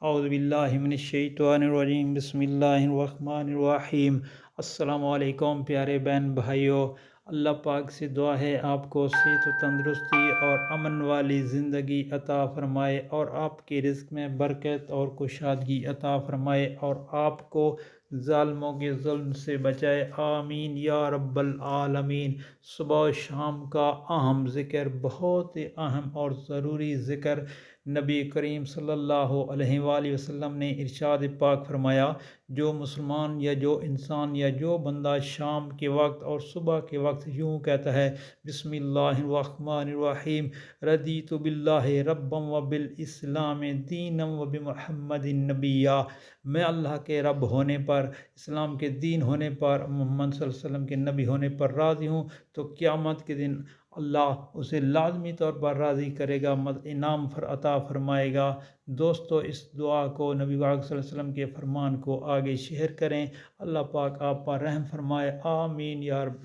اعوذ باللہ من الشیطان الرجیم، بسم اللہ الرحمن الرحیم۔ السلام علیکم پیارے بہن بھائیوں، اللہ پاک سے دعا ہے آپ کو صحت و تندرستی اور امن والی زندگی عطا فرمائے، اور آپ کے رزق میں برکت اور کشادگی عطا فرمائے، اور آپ کو ظالموں کے ظلم سے بچائے، آمین یا رب العالمین۔ صبح و شام کا اہم ذکر، بہت ہی اہم اور ضروری ذکر، نبی کریم صلی اللہ علیہ وآلہ وسلم نے ارشاد پاک فرمایا، جو مسلمان یا جو انسان یا جو بندہ شام کے وقت اور صبح کے وقت یوں کہتا ہے، بسم اللہ الرحمن الرحیم، رضیت باللہ ربا وبالاسلام دینا وبمحمد نبیا، میں اللہ کے رب ہونے پر، اسلام کے دین ہونے پر، محمد صلی اللہ علیہ وسلم کے نبی ہونے پر راضی ہوں، تو قیامت کے دن اللہ اسے لازمی طور پر راضی کرے گا، انعام عطا فرمائے گا۔ دوستو، اس دعا کو، نبی پاک صلی اللہ علیہ وسلم کے فرمان کو آگے شیئر کریں۔ اللہ پاک آپ پر رحم فرمائے، آمین یا رب۔